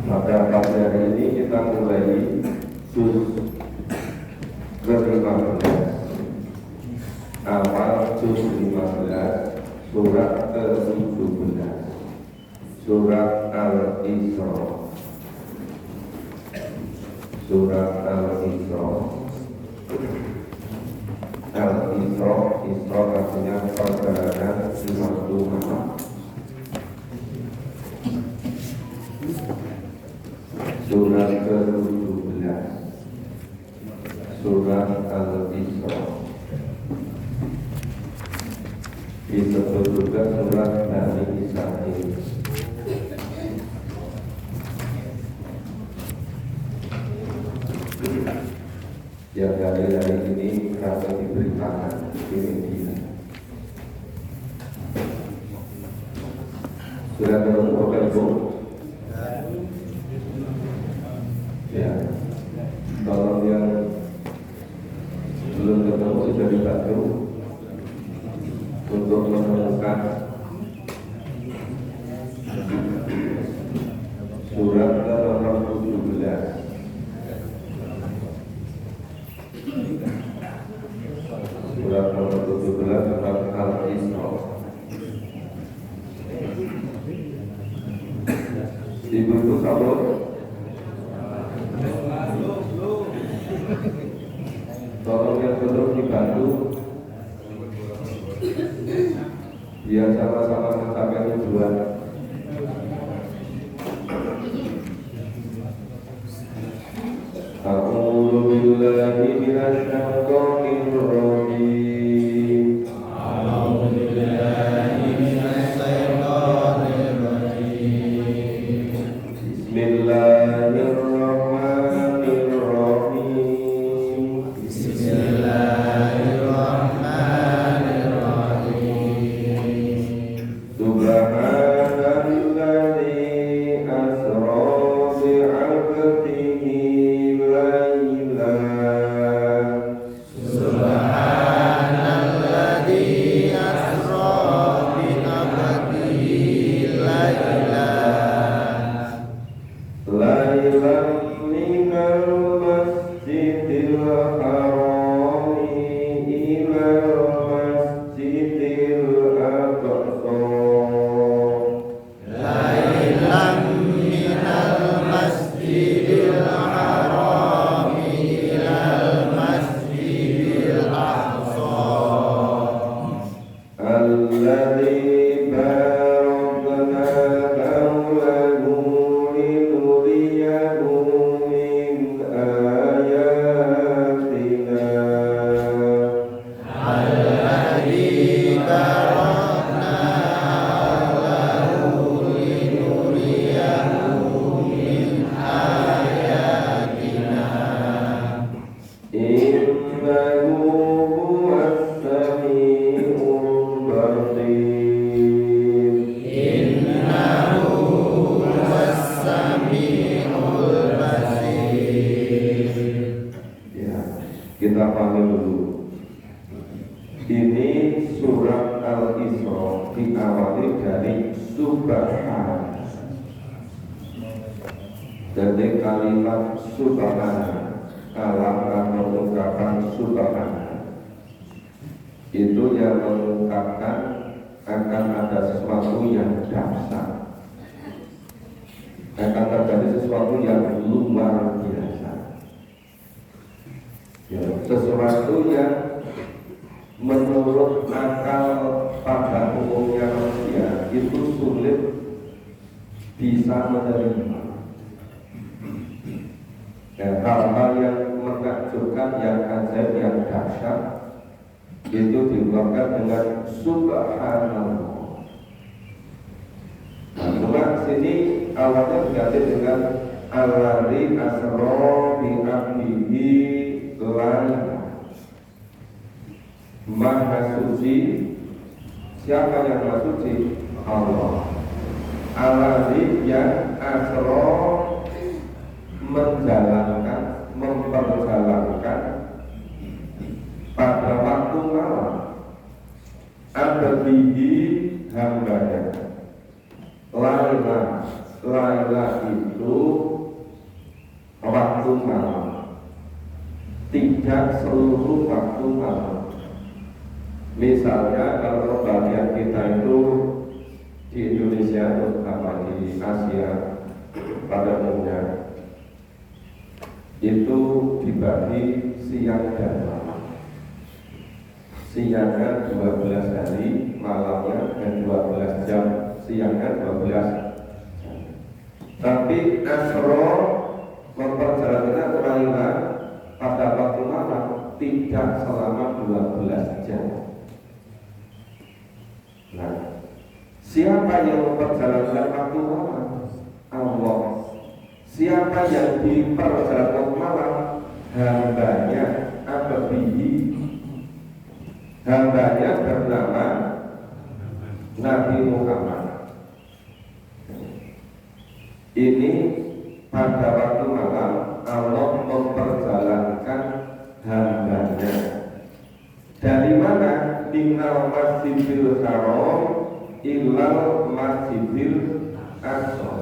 Pada pagi hari ini kita mulai juz ke-15, awal juz 15, surat ke-17, surat Al-Isra. Surat Al-Isra. Al-Isra, Isra artinya perjalanan di waktu malam. Surat ke-17, surat Al-Isra. Disebut juga surat Bani Israil. Yang hari-hari ini rasa diberitakan di media. Sudah berapa itu? Ya, kalau yang belum ketemu sudah dibantu untuk menemukan surat ke-17. Surat ke-17 surat Al-Isra. Ibu itu salut. Tolong yang belum dibantu biar sama-sama mencapai tujuan. A'udzu billahi minasyaitonir rajim. A'udzu billahi minasyaitonir rajim. Bismillahirrahmanirrahim. Kita pahami dulu. Ini surat Al-Isra diawali dari subhana. Jadi kalimat subhana, kalimat mengungkapkan subhana, itu yang mengungkapkan akan ada sesuatu yang dahsyat, akan terjadi sesuatu yang luar biasa. Ya, sesuatu yang menurut akal pada umumnya manusia itu sulit bisa menerima. Dan hal-hal yang menakjubkan, yang ajaib, yang dahsyat itu dikeluarkan dengan subhanallah. Nah, cuma sini awalnya diganti dengan alladzi asra bi abdihi layla. Maha suci, siapa yang maha suci? Allah. Alladzi yang asra, menjalankan, memperjalankan pada waktu malam, ada bihi hambanya, laila Laila itu waktu malam, tidak seluruh waktu malam. Misalnya kalau bagian kita itu di Indonesia terutama di Asia pada umumnya itu dibagi siang dan malam. Siangnya 12 hari, malamnya 12 jam, siangnya 12 jam. Tapi Asro memperjalankan Laila pada waktu malam tidak selama 12 jam. Nah, siapa yang memperjalankan waktu malam? Allah. Siapa yang diperjalankan malam? Hambanya Abdihi. Hambanya bernama Nabi Muhammad. Ini pada waktu malam Allah memperjalankan hambanya. Dari mana? Minal Masjidil Haram ilal Masjidil Aqsa.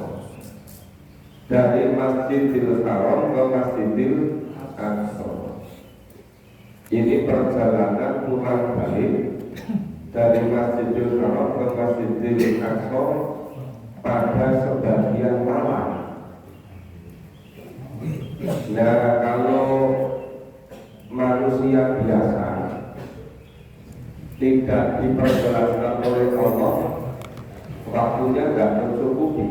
Dari Masjidil Haram ke Masjidil Aqsa. Ini perjalanan pulang balik dari Masjidil Haram ke Masjidil Aqsa pada sebagian malam. Nah, kalau manusia biasa tidak diperjelaskan oleh Allah, waktunya nggak mencukupi.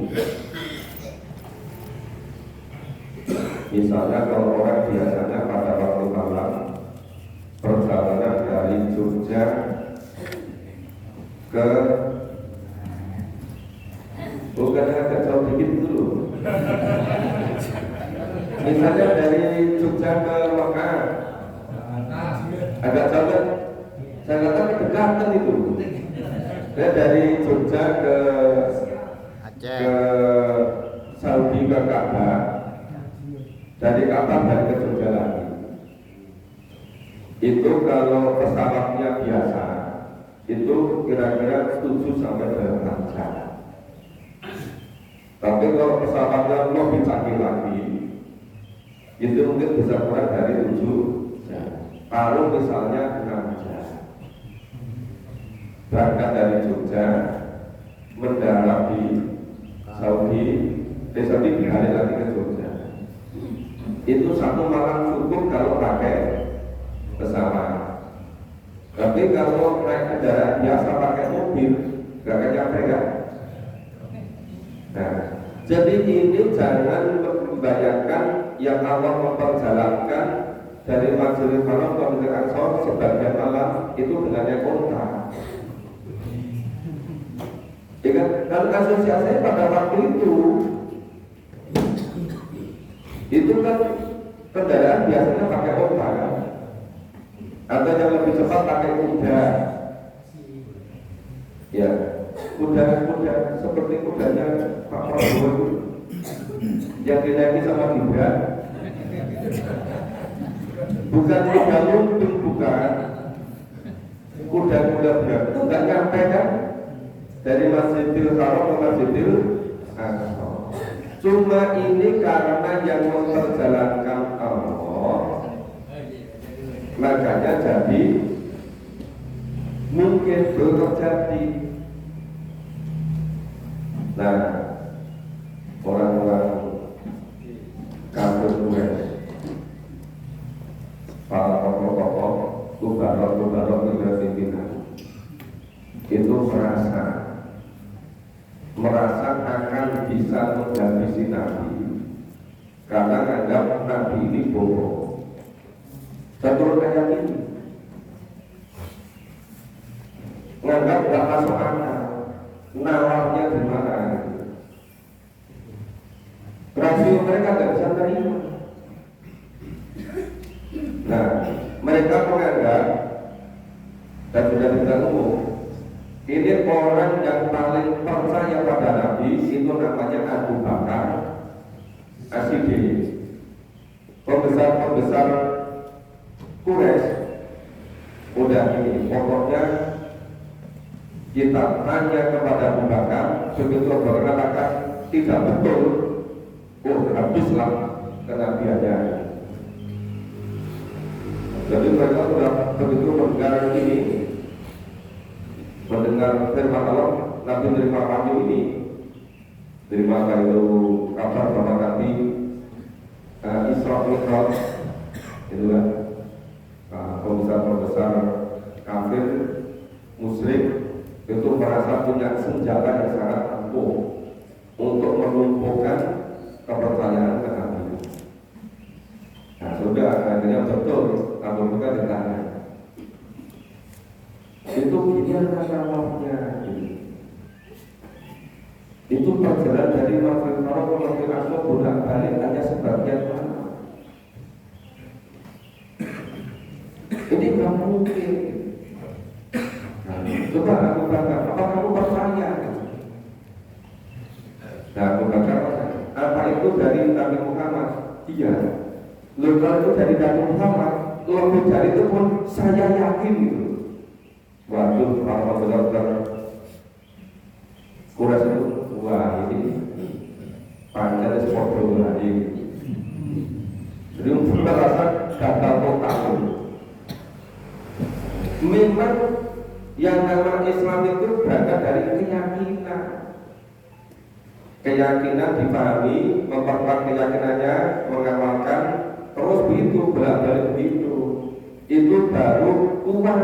Misalnya kalau orang biasanya pada waktu malam perjalanan dari Jogja ke bukan agak jauh dikit dulu. Misalnya dari Jogja ke Mekah agak jauh kan? Saya katakan dekatan itu. Dari Jogja ke Saudi ke Ka'bah, dari Ka'bah dan ke Jogja lagi. Itu kalau pesawatnya biasa, itu kira-kira 7 sampai 8 jam. Tapi kalau pesawatnya lebih canggih lagi, itu mungkin bisa kurang dari 7 jam. Kalau misalnya 6 jam. Berangkat dari Jogja, mendarat di Saudi, balik lagi ke Jogja. Itu satu malam cukup kalau pakai pesawat. Tapi kalau naik kendaraan biasa pakai mobil, nggak akan nyampe kan? Nah, jadi ini jangan membayangkan yang Allah memperjalankan dari Masjidil Haram ke Masjidil Aqsa sebagian malam itu dengannya kota. Ya kan? Dan asosiasinya pada waktu itu kan kendaraan biasanya pakai onta kan? Atau yang lebih cepat pakai kuda. Ya, kuda seperti kudanya Pak Prabowo itu yang dinaiki sama Gibran. Bukan kuda lumping, bukan. Kuda-kuda berat itu nggak nyampe kan? Dari Masjidil Haram ke Masjidil Aqsa. Cuma ini karena yang memperjalankan Allah, makanya jadi mungkin belum terjadi. Nah, orang-orang kafir Quraisy, para tokoh-tokoh, gubernur-gubernur negara pimpinan itu merasa akan bisa menghabisi Nabi karena menganggap Nabi ini bohong. Dan turun ayat ini menganggap tidak masuk akal, nalarnya di mana? Rasio mereka tidak bisa terima. Nah, mereka menganggap dan sudah tidak umum. Ini orang yang paling percaya pada Nabi itu namanya Abu Bakar As-Siddiq. Pembesar-pembesar Quraisy udah ini, pokoknya kita tanya kepada Abu Bakar, begitu Abu Bakar katakan tidak betul, habislah kenabiannya. Jadi mereka sudah begitu mendengar ini, mendengar firman Allah, Nabi menerima wahyu ini, terima itu kabar bahwa Nabi Isra Mi'raj, itu kan pembesar kafir musyrik itu merasa punya senjata yang sangat ampuh untuk melumpuhkan kepercayaan ke Nabi. Nah sudah akhirnya betul Abu Bakar ditanya, itu gimana namanya? Itu perjalanan dari Masjid Haram ke Masjid Aqsa bolak-balik hanya sebagian mana? Ini nggak mungkin. Coba Abu Bakar, apa kamu percaya? Nah Abu Bakar, apa itu dari Nabi Muhammad? Iya. Lalu itu dari Nabi Muhammad, lebih dari itu pun saya yakin gitu. Waduh, apa benar-benar Quraisy itu, wah ini panjang sepodo lagi. Jadi merasa gagal total. Memang yang nama Islam itu berangkat dari keyakinan. Keyakinan dipahami, memperkuat keyakinannya, mengamalkan, terus begitu, bolak-balik begitu. Itu baru kuat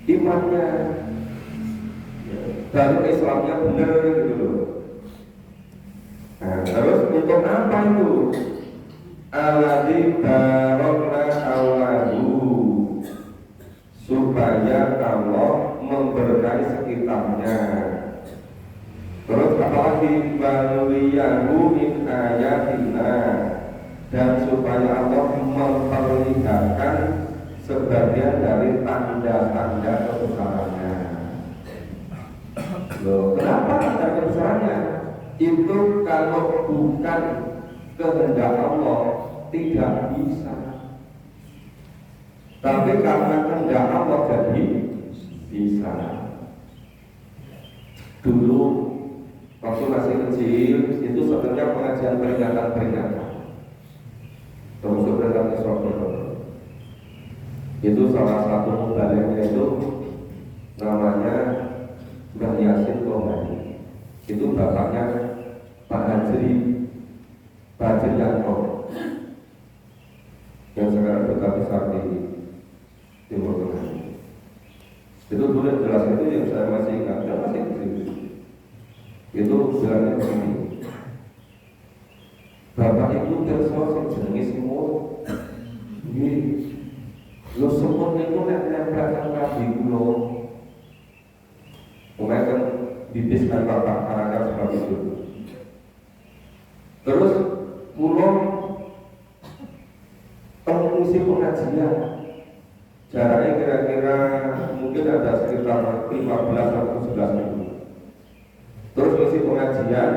imannya, baru Islamnya benar gitu loh. Nah, terus untuk apa itu? Alladzi barokna awlahu, supaya Allah memberkahi sekitarnya. Terus apalagi banuliyahu min ayatina, dan supaya Allah memperlihatkan sebagian dari tanda-tanda kebesarannya. Loh, kenapa tanda kebesarannya? Itu kalau bukan kehendak Allah tidak bisa. Tapi karena kehendak Allah jadi bisa. Dulu waktu masih kecil itu sebenarnya pengajian peringatan termasuk peringatan Isra itu salah satu mubaliknya itu namanya Mbah Yasin Kohani. Itu bapaknya Pak Hajri Yanto yang sekarang duta besar di Timur Tengah. Itu boleh jelas, itu yang saya masih ingat, saya masih kecil. Itu bilangnya begini, bapak itu kerso sing jenenge semut. Nggih. Lho semut niku nek nempel nang kaki kula. Mungkin bibis kan bapak karakter seperti itu. Terus kula mengisi pengajian. Jaraknya kira-kira mungkin ada sekitar 15 atau 11 minggu. Terus mengisi pengajian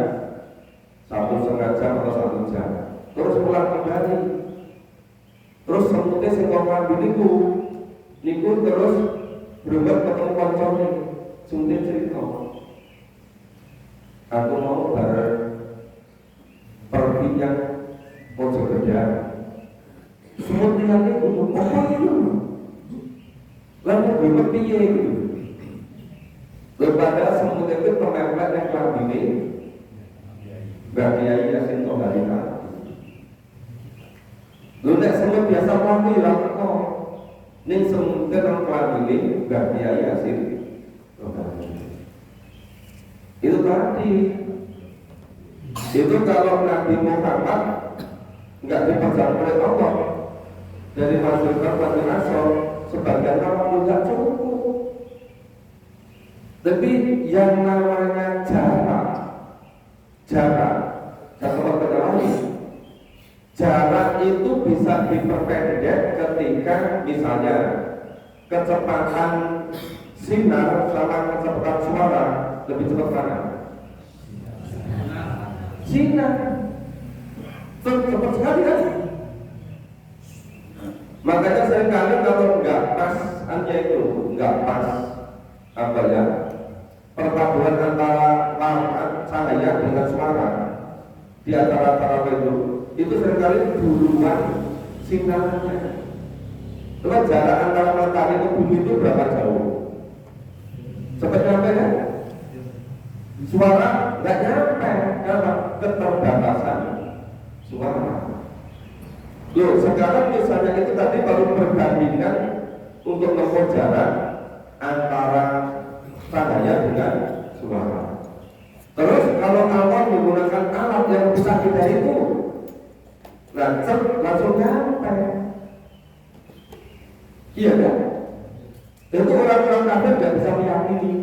1,5 jam atau 1 jam. Terus pulang kembali. Terus semutnya sing ngomong niku terus berubah ketemu koncone. Suntik cerita, aku mau pergi yang pojok kerja. Semut lihatnya untuk apa itu? Lalu berubah piye gitu. Padahal semut itu pemepet yang kelabine Mbak Kiai Yasin Tohalina. Lu nek semut biasa mlaku ya teko. Ning semut nang kelabine Mbak Kiai Yasin Tohalina. Itu tadi. Itu kalau Nabi Muhammad enggak dipegang oleh Allah dari Masjid Aqsa, sebagian orang tidak cukup. Tapi yang namanya jarak satu perkara lain, jarak itu bisa diperpendek ketika misalnya kecepatan sinar sama kecepatan suara lebih cepat mana? Sinar cepat sekali kan? Makanya seringkali kalau nggak pas apa ya, perpaduan antara larangan cahaya dengan suara di antara itu seringkali duluan sinarnya. Coba jarak antara matahari ke bumi itu berapa jauh? Cepat nyampe kan? Suara nggak nyampe karena keterbatasan suara. Loh, sekarang misalnya itu tadi baru perbandingan untuk menempuh jarak antara cahaya dengan suara. Terus kalau Allah menggunakan alat yang bisa kita itu, langsung nyampe. Iya kan? Itu orang-orang kafir nggak bisa meyakini.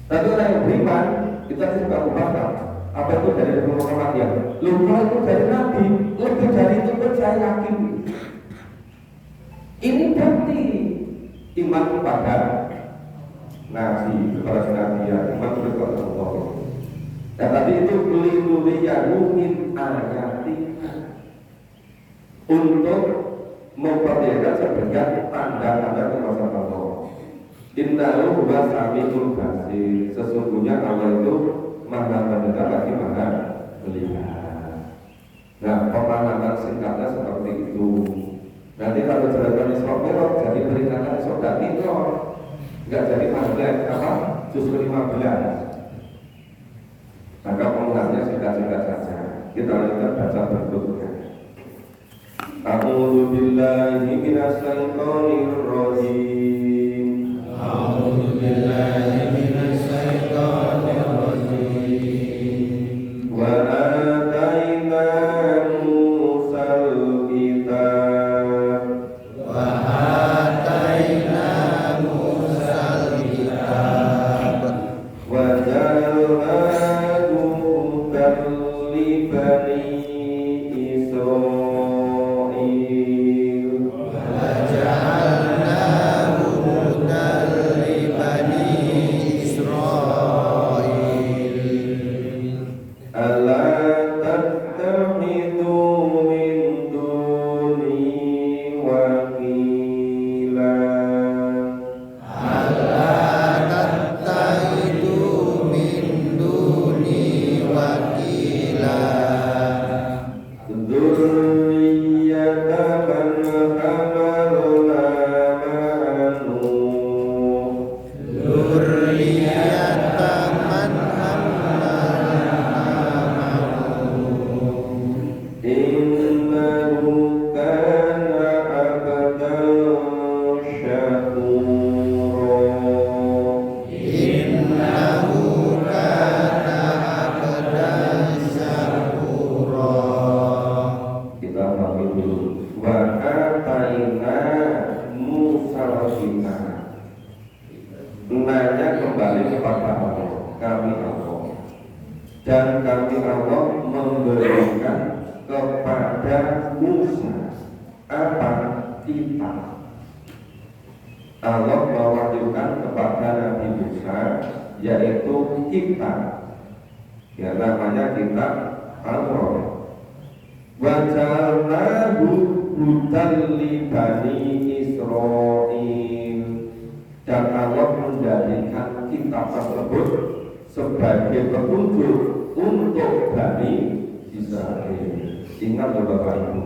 Tapi orang yang beriman, kita suka membakar apa itu dari Muhammad ya. Lupa itu dari Nabi, lebih dari itu pun saya yakin. Ini bukti iman kepada Nabi, kepada Nabi ya, iman kepada Allah. Dan tadi itu melindungi min ayatina untuk memperlihatkan sebagai tanda-tanda kekuasaan Allah. Innahu huwa samiul basir. Sesungguhnya Allah itu maha mendengar lagi maha melihat. Nah, pemahaman singkatnya seperti itu. Nanti kalau jalan Isra Mi'raj jadi peringatan esok dan Mi'raj, enggak jadi maghrib apa? Justru 15. Maka penggunaannya singkat-singkat saja. Kita lanjutkan baca berikutnya. A'udzu billahi minasy syaithanir rajim. A'udzu billahi minasy syaithanir rajim. Wa ataina Musal kitab. Wa ataina Musal kitab. Wa ja'alnahu li bani dan kami Allah memberikan kepada Musa apa kitab. Allah mewahyukan kepada Nabi Musa yaitu kitab, ya namanya kitab Taurat. Wa ja'alnahu hudan li bani Israil, dan Allah menjadikan kitab tersebut sebagai petunjuk untuk Bani Israel. Ingat Bapak Ibu,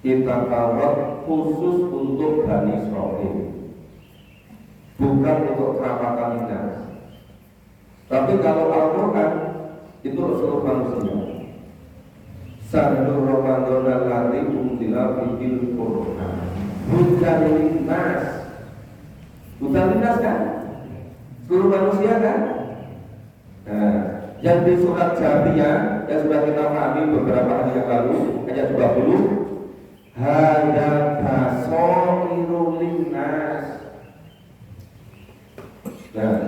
kitab Taurat khusus untuk Bani Israel, bukan untuk kerapatan Nas. Tapi kalau Al-Quran itu seluruh manusia. Satu Ramadan alladzi unzila fihil Qur'an hudan linnas. Hudan linnas kan? Seluruh manusia kan? Nah, yang di surat Jariyah yang sudah kita pahami beberapa hari yang lalu, ayat 20, hada basairul linnas. Nah,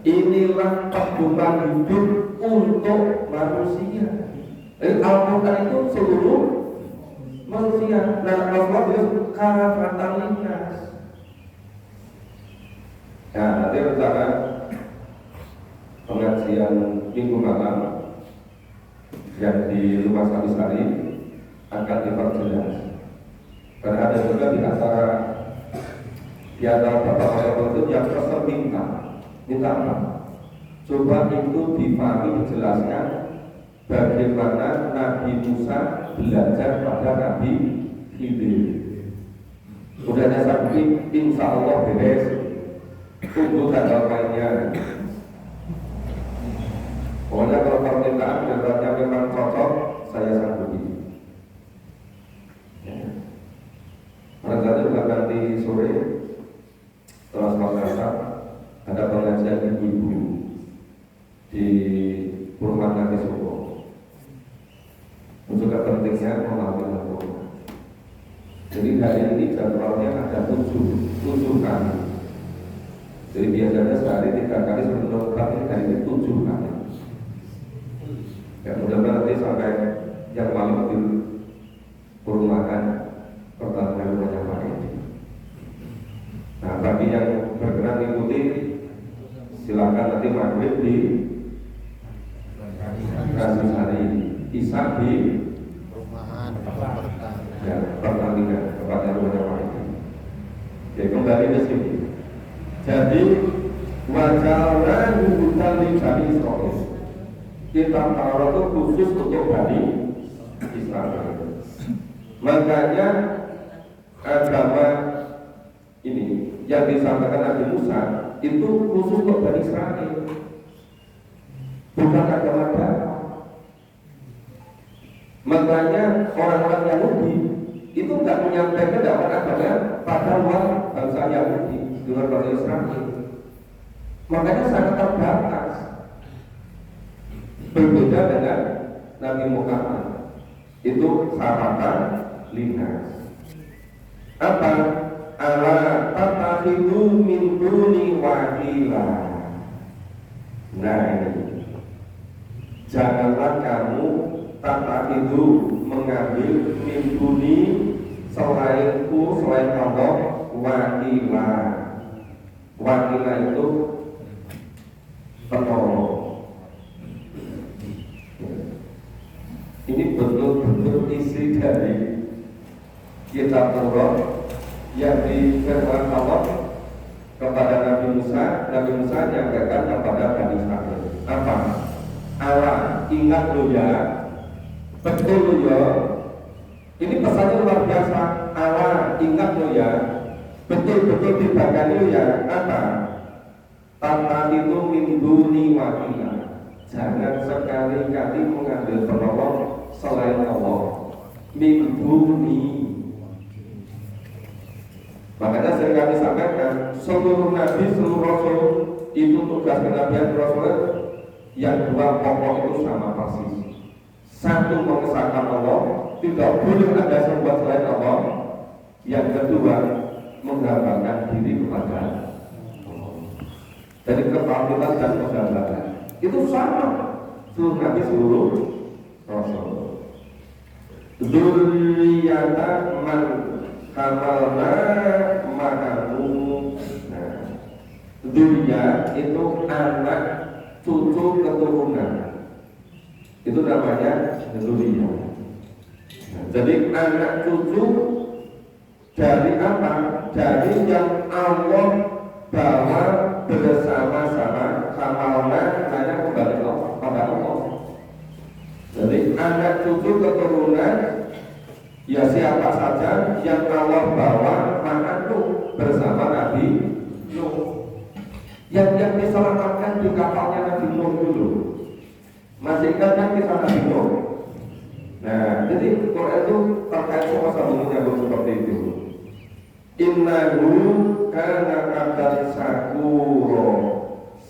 inilah pedoman hidup untuk manusia. Al-Quran itu seluruh manusia. Nah, Allah itu kafatan linnas. Nah, nanti rencana pengajian minggu malam yang di Rumah Sari akan diperjelas. Karena ada juga di antara bapak-bapak itu yang pesan minta apa? Coba itu difahami, dijelaskan bagaimana Nabi Musa belajar pada Nabi Khidir. Udahnya sampai insya Allah beres. Tunggu tanggal mainnya. Pokoknya kalau permintaan beratnya memang cocok, saya sanggupi. Barangkali juga nanti sore setelah sholat asar ada pengajian ibu-ibu di rumah Nabi Solo. Untuk pentingnya mengambil waktu. Jadi hari ini jadwalnya ada tujuh kali. Jadi biasanya sehari 3 kali, sebelum hari ini 7 kali. Ya mudah-mudahan nanti sampai yang malam di perumahan pertama rumahnya Pak ini. Nah bagi yang berkenan ikuti silakan nanti maghrib di Kasih Hari, Isya di perumahan ya pertandingan kepada rumahnya Pak ini. Jadi kembali ke sini. Jadi wajalna hutan di Bani Israil. Kitab Taurat itu khusus untuk Bani Israil. Makanya agama ini yang disampaikan Nabi Musa itu khusus untuk Bani Israil, bukan agama dakwah. Makanya orang-orang Yahudi itu nggak menyampaikan dakwah agama pada luar bangsa Yahudi, luar bangsa Israel. Makanya sangat terbatas. Berbeda dengan Nabi Muhammad, itu saratan linnas. Apa? Ala tatakhidu min duni wakila. Nah ini, janganlah kamu tatakhidu mengambil min duni selainku, selain Allah, wakila. Wakila itu penolong. Ini betul-betul isi dari kitab Taurat yang difirman Allah kepada Nabi Musa. Nabi Musa menyampaikan kepada Bani Israil. Apa? Allah, ingat lo ya, betul lo ya. Ini pesannya luar biasa. Allah, ingat lo ya, betul-betul dibaca lo ya. Apa? Tata itu minduni wakila. Jangan sekali-kali mengambil penolong selain Allah. Minduni. Makanya sering kami sampaikan, seluruh nabi, seluruh rasul itu tugas kenabian rasul yang dua pokok itu sama persis. Satu mengesahkan Allah, tidak boleh ada sembah selain Allah. Yang kedua menggambarkan diri kepada Allah. Jadi kepatuhan dan kegambaran itu sama seluruh nabi, seluruh rasul. Dzurriyyata man hamalna ma'ahu. Nah, dzurriyyah itu anak cucu keturunan. Itu namanya dzurriyyah. Nah, jadi anak cucu dari apa? Dari yang Allah bawa bersama-sama. Hamalna hanya kembali pada Allah. Jadi anak cucu keturunan ya siapa saja yang Allah bawa ma'ahu bersama Nabi Nuh. Yang diselamatkan di kapalnya Nabi Nuh dulu. Masih ingat kan kisah Nabi Nuh? Nah, jadi Quran itu terkait sama sambungannya seperti itu. Innahu kana abdan syakura.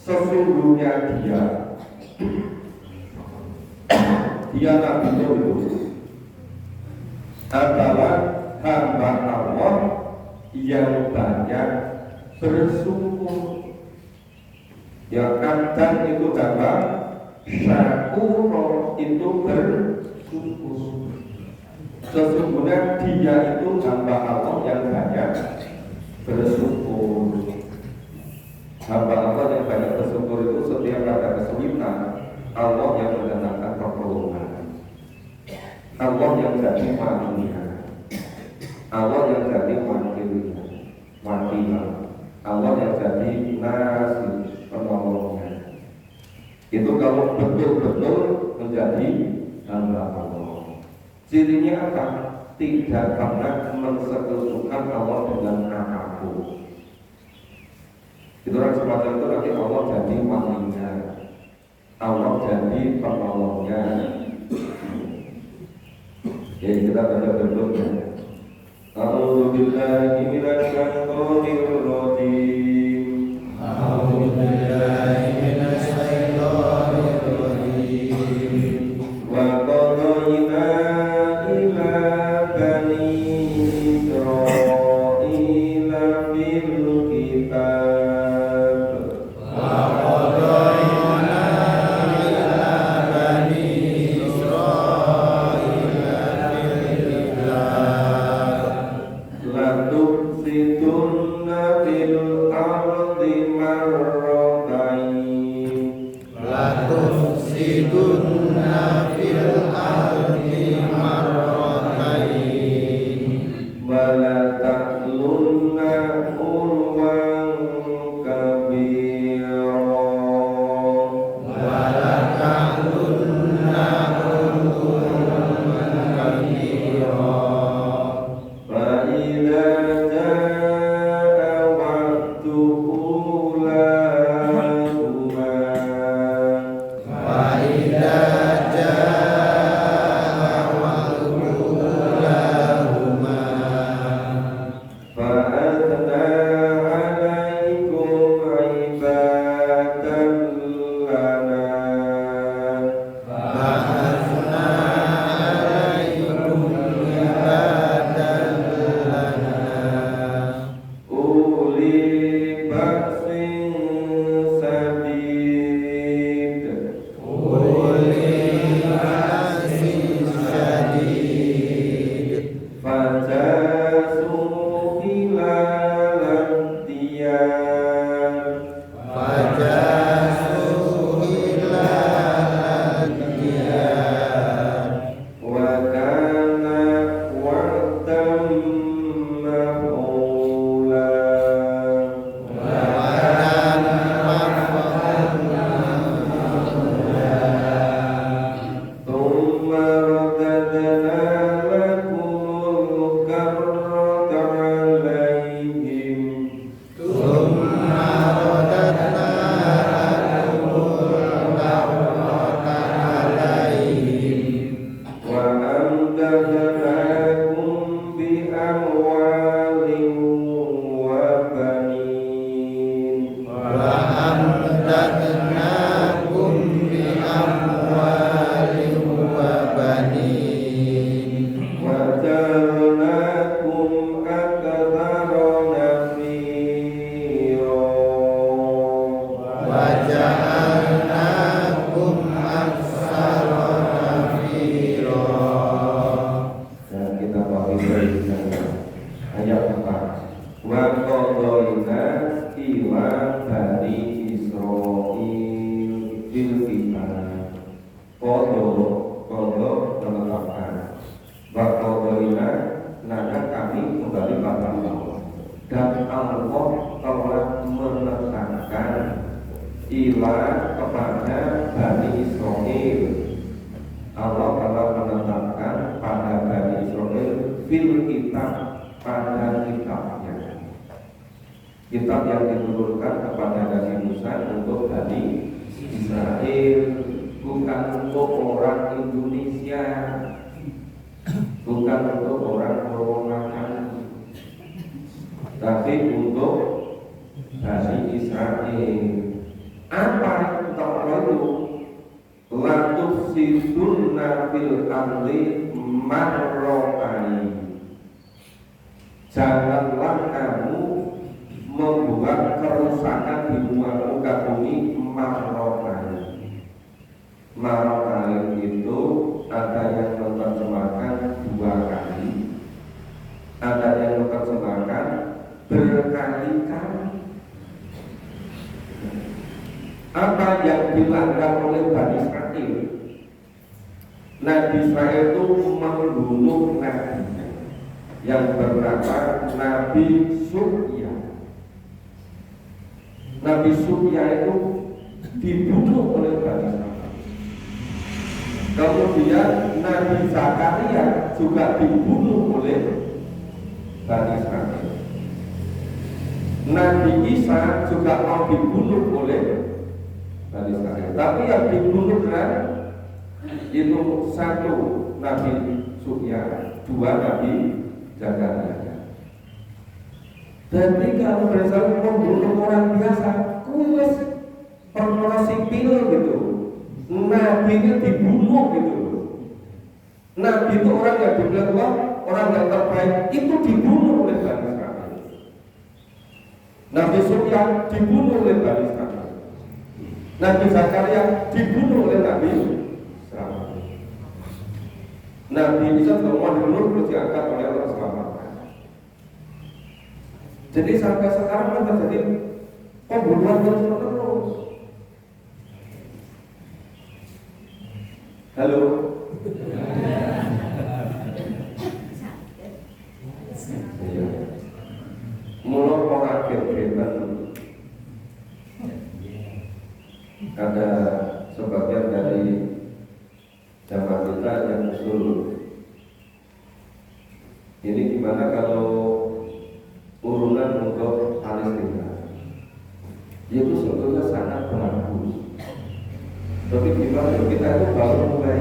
Sesungguhnya dia Nabi Nuh itu adalah hamba Allah yang banyak bersyukur. Yang abdan itu apa? Syakura itu bersyukur. Sesungguhnya dia itu hamba Allah yang banyak bersyukur. Hamba Allah yang banyak bersyukur itu setiap ada kesulitan, Allah yang mendatangkan pertolongan. Allah yang jadi wakilnya, Allah yang jadi wakilnya, Allah yang jadi nasi penolongnya. Itu kalau betul-betul menjadi hamba Allah. Cirinya apa? Tidak pernah mensekutukan Allah dengan apapun. Itu orang semacam itu nanti Allah jadi walinya, Allah jadi penolongnya. Jadi kita baca berdoa. A'udzubillahi minasyaitonir rajim. A'udzubillahi minasyaitonir rajim. Wa qadayna ila bani Israila fil kitab. Wa qadayna ila bani Israila fil kitab. La tufsidunna fil ardi marratayn. La tufsidunna fil ardi marratayn. Wa la ta'lunna ulwan kabira. Wa la ta'lunna ulwan kabira. Fa idza jaa wa'du ulahuma. Fa idza jaa wa'du ulahuma. Fa atna 'alaikum 'ibatan lana. Fa atna 'alaikum 'ibatan lana. Uli ba'sin sadid. Uli ba'sin sadid. Fajasu hilal diyar. Fajasu hilal diyar. Wa kana wa'dan maf'ula. Wa kana wa'dan maf'ula. Thumma radadna lakumul karrata 'alaihim. Thumma radadna lakumul karrata 'alaihim. Wa amdadnakum bi amwalin wa banin. Wa amdadnakum bi amwalin wa banin. Wa ja'alnakum aktsara nafira. Wa ja'alnakum aktsara nafira. Nah, kita pahami ayat 4. Wa qadayna ila bani Israil fil kitab. Qadha menetapkan. Wa qadayna maka kami kembali pada Allah. Dan Allah telah menetapkan ila kepada Bani Israil. Allah telah menetapkan pada Bani Israil fil kitab, pada kitabnya. Kitab yang diturunkan kepada Nabi Musa untuk Bani Israel, bukan untuk orang Indonesia, bukan untuk orang Romakan, tapi untuk Bani Israel. Apa Taurat itu? La tufsidunna fil ardi marratayn. Janganlah kamu membuat kerusakan di muka bumi marratayn. Marratayn itu ada yang menerjemahkan 2 kali, ada yang menerjemahkan berkali-kali. Apa yang dilanggar oleh Bani Israel? Nabi Israel itu membunuh nabinya yang bernama Nabi Surya. Nabi Surya itu dibunuh oleh Bani Israil. Kemudian Nabi Zakaria juga dibunuh oleh Bani Israil. Nabi Isa juga mau dibunuh oleh Bani Israil. Tapi yang dibunuh itu satu Nabi Yahya, dua Nabi Zakaria. Jadi kalau misalnya membunuh orang biasa, kuis perkara sipil gitu. Nabi-nya dibunuh gitu. Nabi itu orang yang dibilang orang yang terbaik itu dibunuh oleh Bani Israil. Nabi Yahya dibunuh oleh Bani Israil. Nabi Zakaria dibunuh oleh Nabi Israil. Nabi Isa semua dibunuh terus diangkat oleh Allah SWT. Jadi sampai sekarang kan terjadi pembunuhan terus. Halo. Mulai orang kegiatan ada sebagian dari jamaah kita yang usul ini gimana kalau urunan untuk Palestina itu sebetulnya sangat bagus, tapi gimana kita itu baru mulai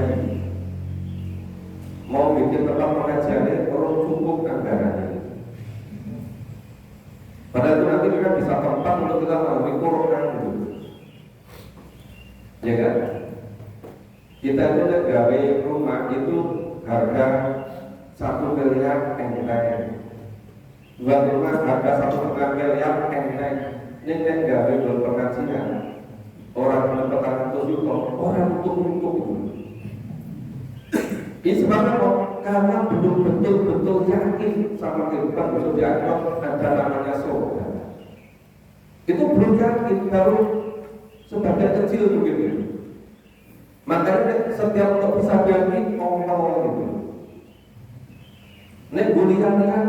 mau bikin tempat pengajiannya orang cukup anggarannya. Padahal itu nanti kita bisa tempat untuk kita mengalami Quran gitu. Ya kan? Kita itu gawe rumah itu harga 1 miliar enteng. Buat rumah harga 1,5 miliar enteng. Ini gawe buat pengajian. Orang menemukan itu orang untuk itu. Ini sebabnya kok karena belum betul-betul yakin sama kehidupan besok di akhirat ada namanya surga. Itu belum yakin, baru sebagian kecil begitu. Makanya setiap untuk bisa bagi Allah itu. Nek gulian-gulian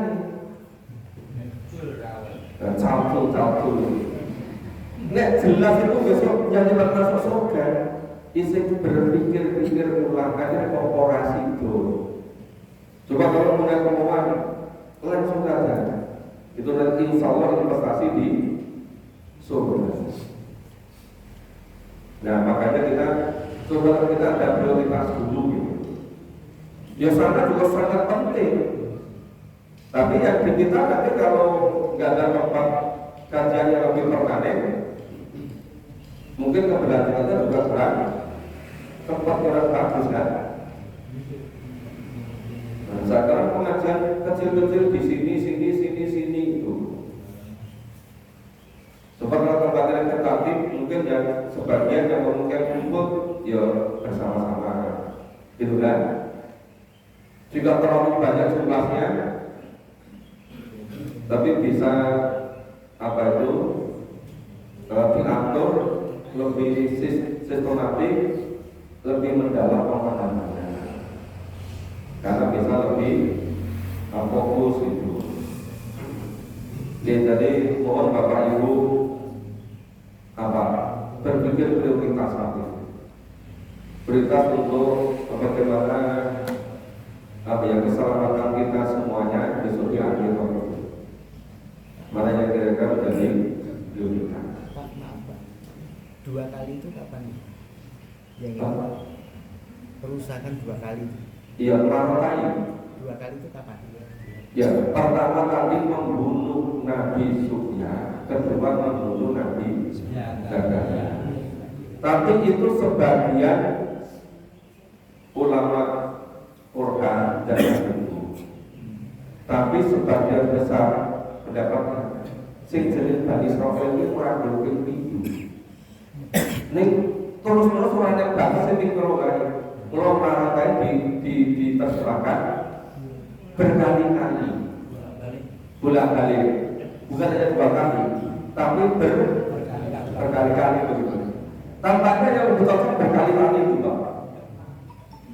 Cautul. Nek jelas itu besok yang masuk surga. Isi berpikir-pikir ulang aja korporasi itu. Coba kalau punya kemauan langsung saja. Itu nanti insya Allah investasi di surga. Nah makanya kita ada prioritas dulu gitu. Ya sana juga sangat penting. Tapi yang di kita nanti kalau nggak ada tempat kajian yang lebih permanen, mungkin keberlanjutannya juga kurang. Tempat kurang bagus kan? Nah, sekarang pengajian kecil-kecil di sini itu. Sebab kalau tempat yang tertatib, mungkin yang sebagian yang mungkin kumpul, ya bersama-sama, gitu kan? Jika terlalu banyak jumlahnya, tapi bisa diatur lebih sistematik, lebih mendalam pemahamannya, karena bisa lebih fokus itu. Jadi mohon Bapak Ibu berpikir prioritas prioritas untuk bagaimana keselamatan kita semuanya besok di akhirat. Mana yang kira-kira menjadi prioritas. Pak, 2 kali itu kapan? Yang itu perusahaan 2 kali. Iya, pertama kali. 2 kali itu kapan? Ya, pertama kali membunuh Nabi Yahya, kedua membunuh Nabi Zakaria. Tapi itu sebagian ulama Quran dan itu. Tapi sebagian besar pendapatnya sing jenis Bani Israil ini kurang mungkin itu. Ning terus-terus orang yang bahas sing mikrokai, kalau marakai di terserahkan berkali-kali, bolak-balik, bukan hanya 2 kali, tapi berkali-kali begitu. Tampaknya yang lebih cocok berkali-kali itu, Pak.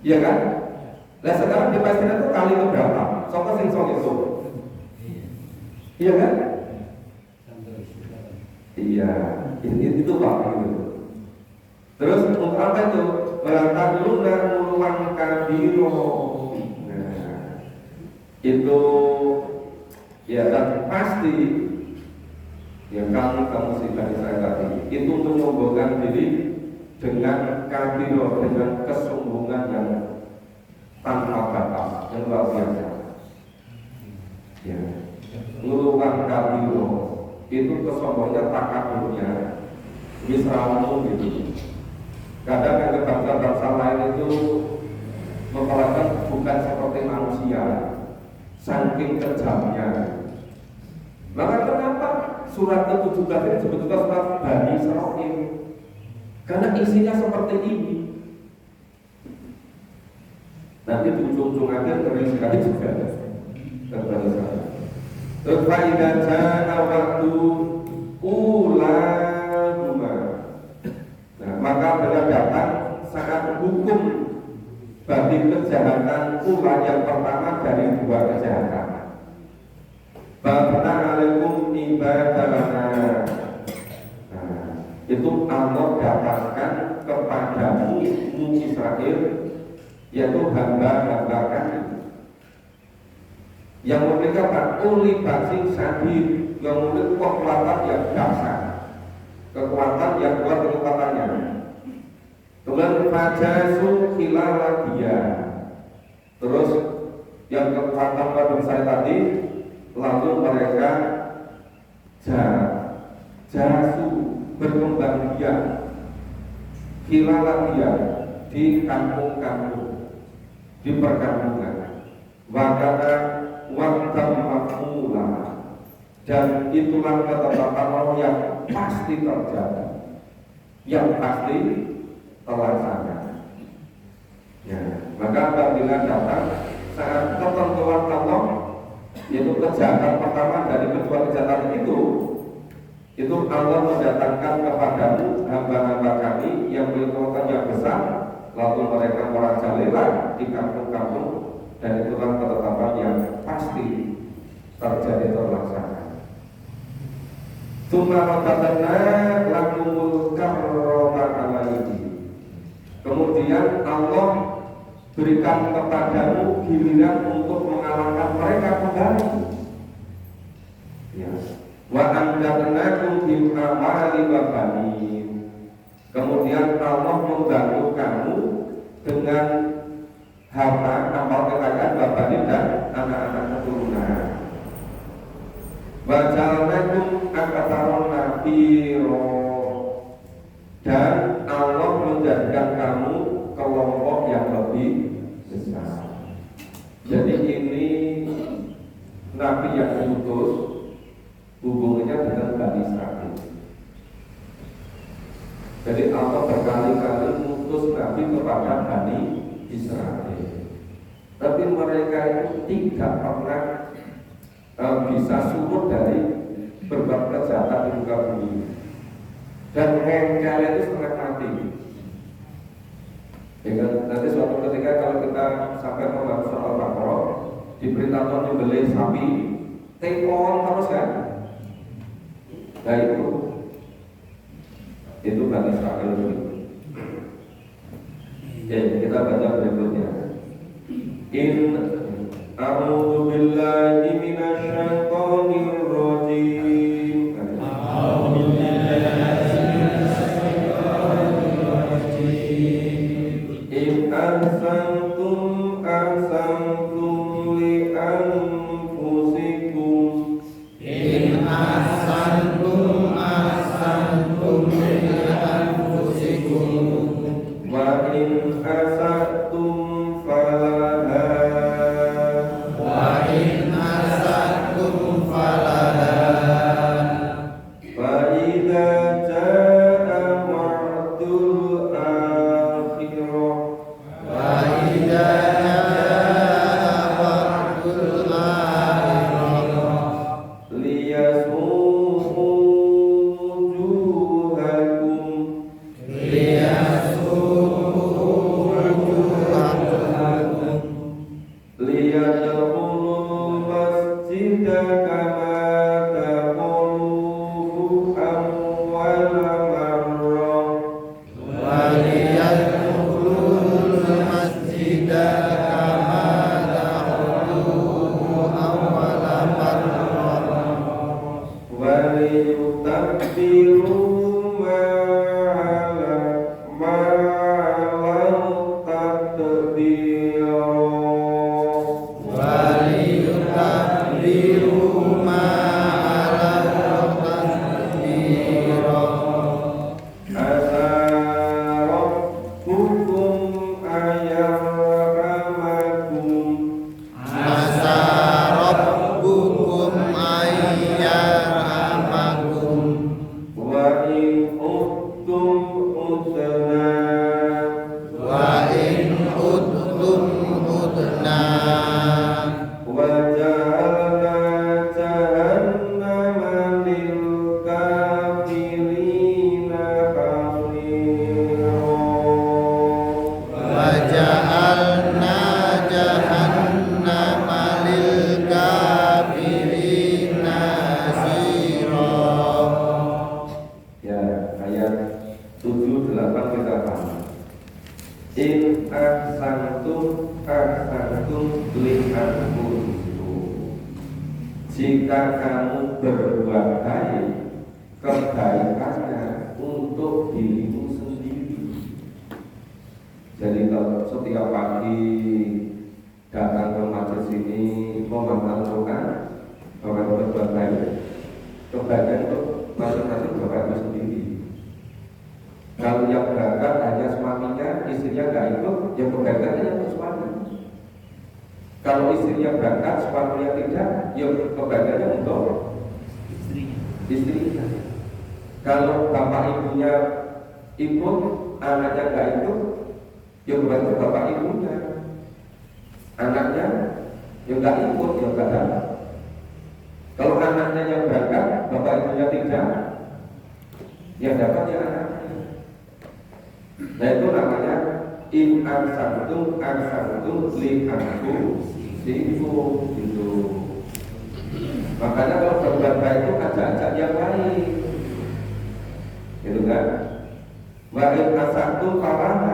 Iya kan? Nah sekarang di Palestina itu kali keberapa? Soalnya sing-song itu. Iya kan? Iya, itu Pak gitu. Terus untuk apa itu? Berangkat lunar muluan kabiro. Nah, itu ya dan pasti yang kamu dari saya tadi itu untuk menyombongkan diri dengan kabiro, dengan kesombongan yang tanpa batas, yang luar biasa. Ya, muluan kabiro itu kesombongannya takaburnya misramu gitu. Kadang yang bangsa-bangsa lain itu memperlakukan bukan seperti manusia, saking kejamnya. Maka kenapa surat ke-17 ini sebetulnya surat Bani Israil? Karena isinya seperti ini. Nanti di ujung-ujung akhir ngeri sekali juga Bani Israil. Terus fa'idah jana waktu ulahuma. Nah, maka bila datang saat hukum bagi kejahatan ulah yang pertama dari dua kejahatan. Babna alaikum ibadalana. Nah, itu Allah datangkan kepadamu Israel, yaitu hamba-hamba kami yang memiliki uli basing sadid, yang memiliki kekuatan yang dahsyat, kekuatan yang kuat kekuatannya. Kemudian fajasu khilala dia. Terus yang kekuatan pada saya tadi, lalu mereka jasu berkembang biak khilala dia di kampung-kampung, di perkampungan. Wakana waktam makmula, dan itulah ketetapan Allah yang pasti terjadi, yang pasti terlaksana. Ya, maka apabila datang saat ketentuan Allah, yaitu kejahatan pertama dari kedua kejahatan itu Allah mendatangkan kepadamu hamba-hamba kami yang memiliki kekuatan yang besar, lalu mereka merajalela di kampung-kampung, dan itulah ketetapan yang pasti terjadi terlaksana. Tsumma rabbana lakumul karrama alaihi. Kemudian Allah berikan kepadamu giliran untuk mengalahkan mereka kembali. Ya. Wa amdadnakum bil amali wa banin. Kemudian Allah membantu kamu dengan harta, amal kekayaan, bapak dan anak-anak keturunan. Wajalnakum aktsara nafiro, dan Allah menjadikan kamu kelompok yang lebih besar. Jadi ini Nabi yang diutus hubungannya dengan Bani Israil. Jadi Allah berkali-kali mengutus Nabi kepada Bani Israil, tapi mereka itu tidak pernah bisa surut dari berbagai kejahatan di muka bumi, dan ngengkel itu setengah mati. Nanti suatu ketika kalau kita sampai membahas soal Al-Baqarah, diberitakan membeli sapi, tekon terus kan? Nah itu Bani Israil. Kita baca berikutnya. A'udzu billahi minasy syaithanir rajim. A'udzu billahi minasy syaithanir rajim. In ahsantum ahsantum li anfusikum. In ahsantum ahsantum li anfusikum. Wa in asatum falaha. Wa In ahsantum li anfusikum. Jika kamu berbuat baik, kebaikannya untuk dirimu sendiri. Jadi kalau setiap pagi datang ke masjid sini memantaukan bahwa berbuat baik, kebaikan untuk masing-masing bapak sendiri. Kalau yang berangkat hanya suaminya, istrinya nggak ikut, yang kebaikannya untuk suami. Kalau istrinya berangkat, suaminya tidak, ya kebaikannya untuk istrinya. Kalau bapak ibunya ikut, anaknya nggak ikut, ya kebaikannya bapak ibunya. Anaknya yang nggak ikut, ya nggak dapat. Kalau anaknya yang berangkat, bapak ibunya tidak, yang dapat ya anaknya. Nah itu namanya in ahsantum li anfusikum gitu. Makanya kalau berbuat baik itu ajak-ajak yang baik, gitu kan? Wa in ahsantum falaha,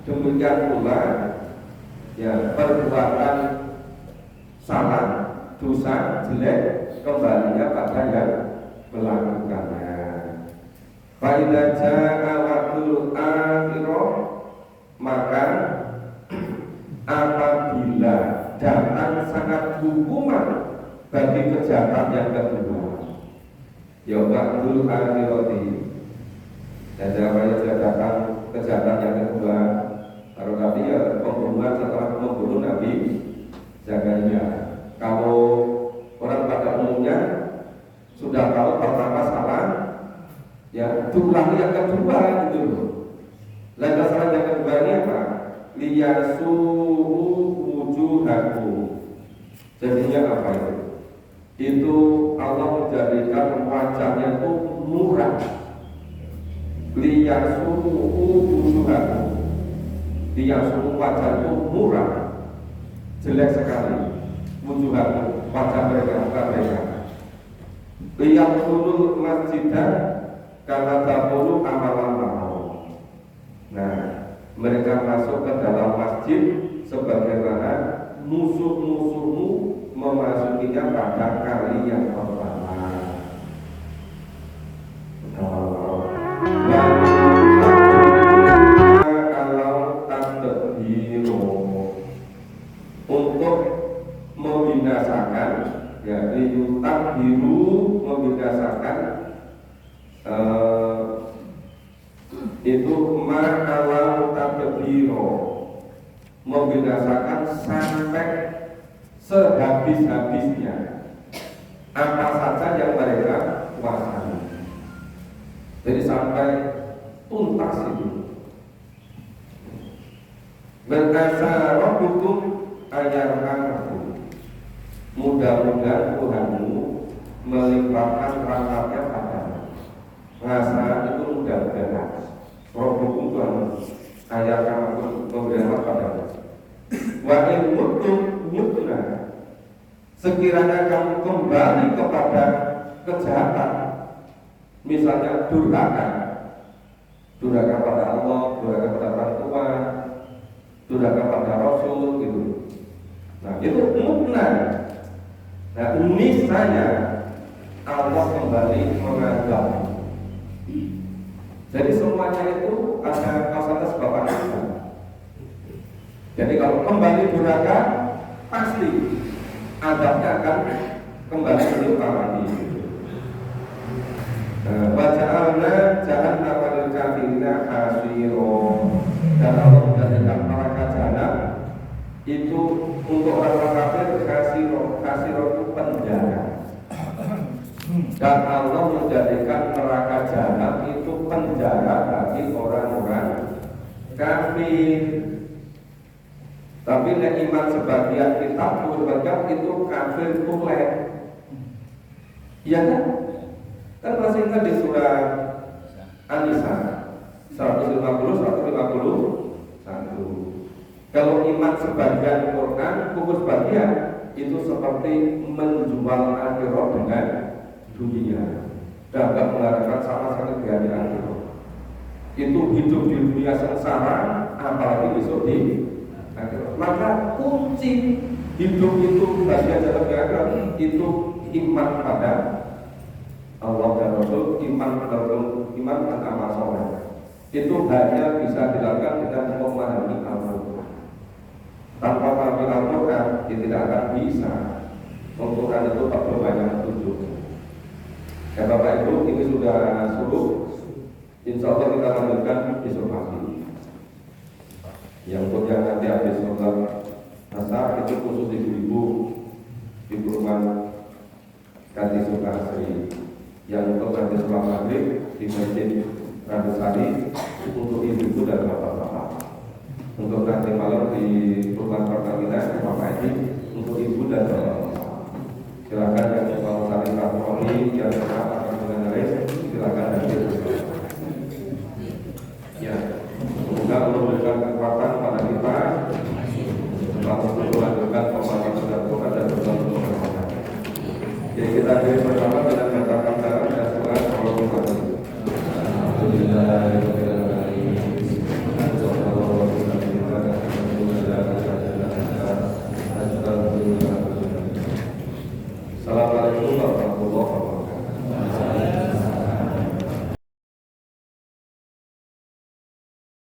demikian pula ya perbuatan salah, dosa, jelek kembalinya pada yang melakukannya. Fa'idha ja'a waktul akhirah, maka apabila datang sangat hukuman bagi kejahatan yang kedua, ya waktul akhirati, dan apabila datang kejahatan yang kedua, kalau tadi ya pembunuhan setelah membunuh Nabi Zakaria. Kalau orang pada umumnya sudah tahu pertama salah, ya diulangi yang kedua gitu loh. Lain salah yang kedua ini apa? Liyasuhu wujuhakum. Jadinya apa itu? Itu Allah menjadikan wajahnya itu murah. Liyasuhu wujuhakum. Liyasuhu wajah itu murah. Jelek sekali wujuhakum, wajah mereka, muka mereka. Liyadkhulul masjidah karena dahulu amalan. Nah, mereka masuk ke dalam masjid sebagaimana musuh-musuhmu memasukinya pada kali yang pertama. Kalau tadbiru untuk membinasakan, ya liyutak biru membinasakan. Itu ma'alau tadbiro, membinasakan sampai sehabis-habisnya apa saja yang mereka kuasai. Jadi sampai tuntas itu. Berkasa rabbukum ayarhamakum, mudah-mudahan Tuhanmu melimpahkan rahmatnya padamu. Ngasa itu mudah-mudahan Rabbukum Tuhan ayarhamakum, memberikan padamu. Wa in mutum nyutna, sekiranya kamu kembali kepada kejahatan, misalnya durhaka pada Allah, durhaka pada orang tua, durhaka pada Rasul gitu. Nah itu mutna. Nah niscaya Allah kembali mengadab. Jadi semuanya itu ada kausalitas sebab akibat. Jadi kalau kembali durhaka, pasti adabnya akan kembali menimpa lagi. Waja'alna jahannama lil kafirina hasiro, dan Allah menjadikan neraka jahanam itu untuk orang kafir hasiro itu penjara. Dan Allah menjadikan neraka jahanam itu penjara bagi orang-orang kafir. Tapi nek iman sebagian kitab itu kafir tulen. Iya kan? Kan masih ingat di surah An-Nisa 150-151. Kalau iman sebagian Quran, kukus sebagian itu seperti menjual akhirat dengan dunia. Dan gak mengharapkan sama sekali di akhirat. Itu hidup di dunia sengsara, apalagi besok di akhirat. Maka kunci hidup itu bahagia dalam akhirat itu iman pada Allah dan Rasul, iman dan amal soleh. Itu hanya bisa dilakukan dengan memahami Al-Quran. Tanpa memahami Al-Quran, dia tidak akan bisa. Al-Quran itu tak berbanyak petunjuk. Ya Bapak Ibu, ini sudah suruh. Insya Allah kita lanjutkan besok pagi. Yang punya nanti habis sholat asar itu khusus ibu-ibu di perumahan Ganti Sukasri. Yang untuk nanti sholat maghrib di masjid Randusari untuk ibu-ibu dan bapak-bapak. Untuk nanti malam di perumahan Pertamina Bapak ini untuk ibu dan bapak-bapak. Silakan yang mau saling rahmati, yang akan mengenai, silakan hadir. Ya, semoga Allah memberikan kekuatan pada kita untuk melanjutkan pemahaman dan Quran dan berdoa. Jadi kita beri bersama dengan